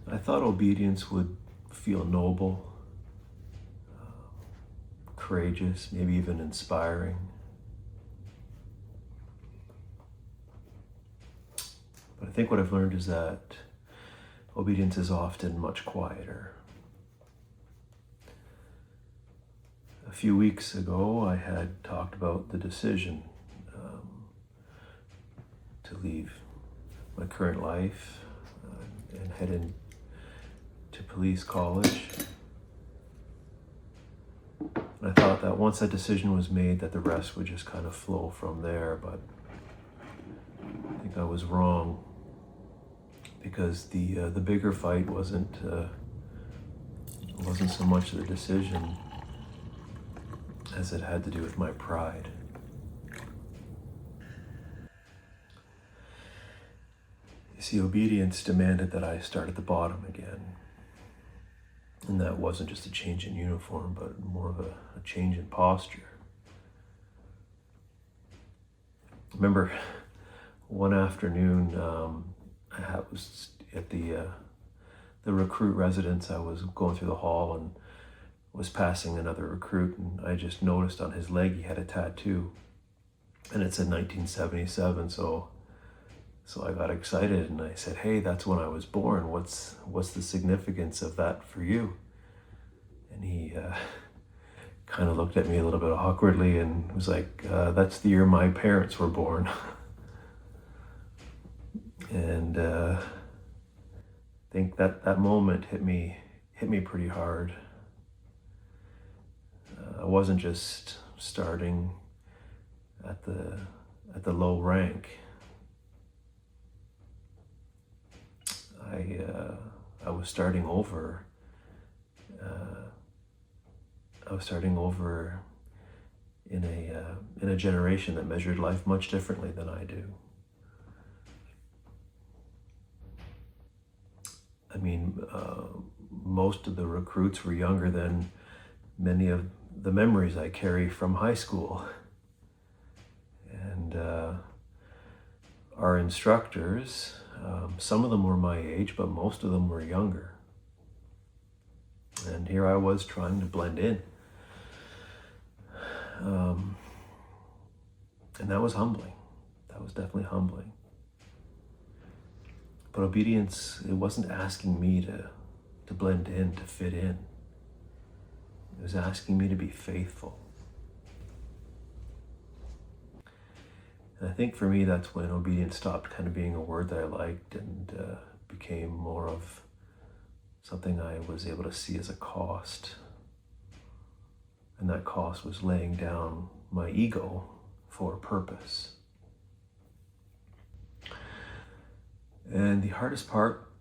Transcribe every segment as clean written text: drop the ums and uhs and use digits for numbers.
I thought obedience would feel noble, courageous, maybe even inspiring. But I think what I've learned is that obedience is often much quieter. A few weeks ago, I had talked about the decision to leave my current life and head into police college. And I thought that once that decision was made, that the rest would just kind of flow from there. But I think I was wrong, because the bigger fight wasn't so much the decision as it had to do with my pride. You see, obedience demanded that I start at the bottom again. And that wasn't just a change in uniform, but more of a change in posture. I remember one afternoon, I was at the recruit residence. I was going through the hall and was passing another recruit, and I just noticed on his leg he had a tattoo, and it said 1977. So I got excited and I said, "Hey, that's when I was born. What's the significance of that for you?" And he kind of looked at me a little bit awkwardly and was like, "That's the year my parents were born." And I think that moment hit me pretty hard. I wasn't just starting at the low rank. I was starting over. I was starting over in a generation that measured life much differently than I do. I mean, most of the recruits were younger than many of the memories I carry from high school. And our instructors, some of them were my age, but most of them were younger. And here I was trying to blend in. And that was humbling. That was definitely humbling. But obedience, it wasn't asking me to blend in, to fit in. It was asking me to be faithful. And I think for me, that's when obedience stopped kind of being a word that I liked and became more of something I was able to see as a cost. And that cost was laying down my ego for a purpose. And the hardest part,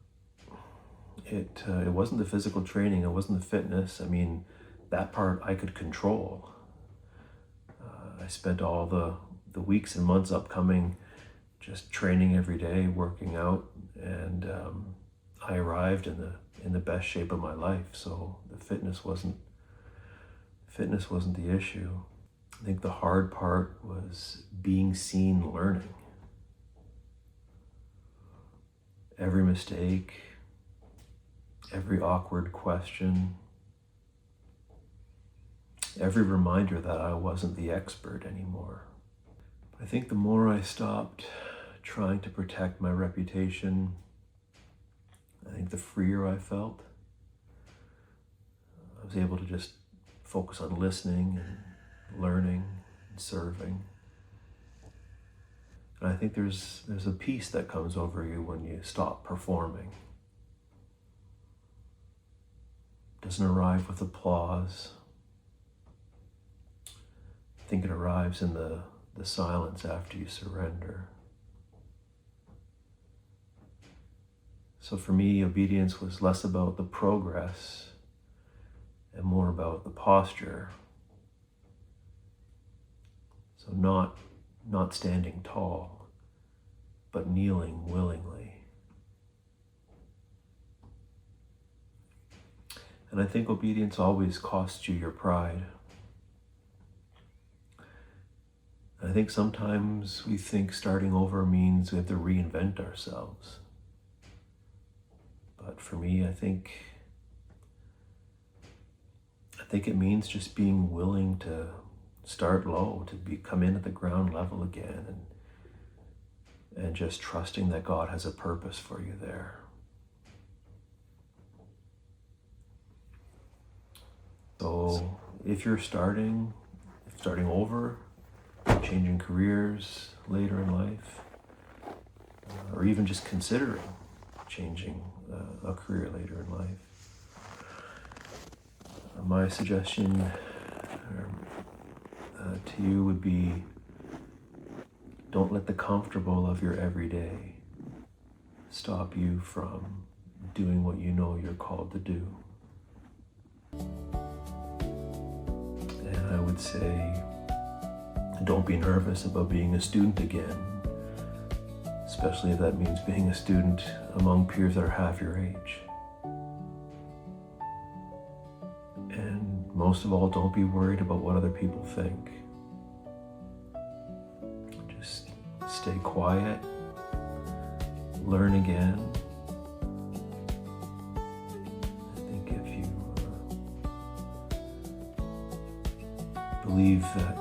it wasn't the physical training, it wasn't the fitness. I mean, that part I could control. I spent all the weeks and months upcoming just training every day, working out, and I arrived in the best shape of my life. So the fitness wasn't the issue. I think the hard part was being seen learning. Every mistake, every awkward question, every reminder that I wasn't the expert anymore. I think the more I stopped trying to protect my reputation, I think the freer I felt. I was able to just focus on listening and learning and serving. And I think there's a peace that comes over you when you stop performing. It doesn't arrive with applause. I think it arrives in the silence after you surrender. So for me, obedience was less about the progress and more about the posture. So not standing tall, but kneeling willingly. And I think obedience always costs you your pride. I think sometimes we think starting over means we have to reinvent ourselves. But for me, I think it means just being willing to start low, to come in at the ground level again, and just trusting that God has a purpose for you there. So if you're starting over, changing careers later in life, or even just considering changing a career later in life, my suggestion to you would be, don't let the comfortable of your everyday stop you from doing what you know you're called to do. And I would say, don't be nervous about being a student again, especially if that means being a student among peers that are half your age. And most of all, don't be worried about what other people think. Just stay quiet, learn again. I think if you believe that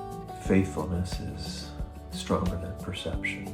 faithfulness is stronger than perception,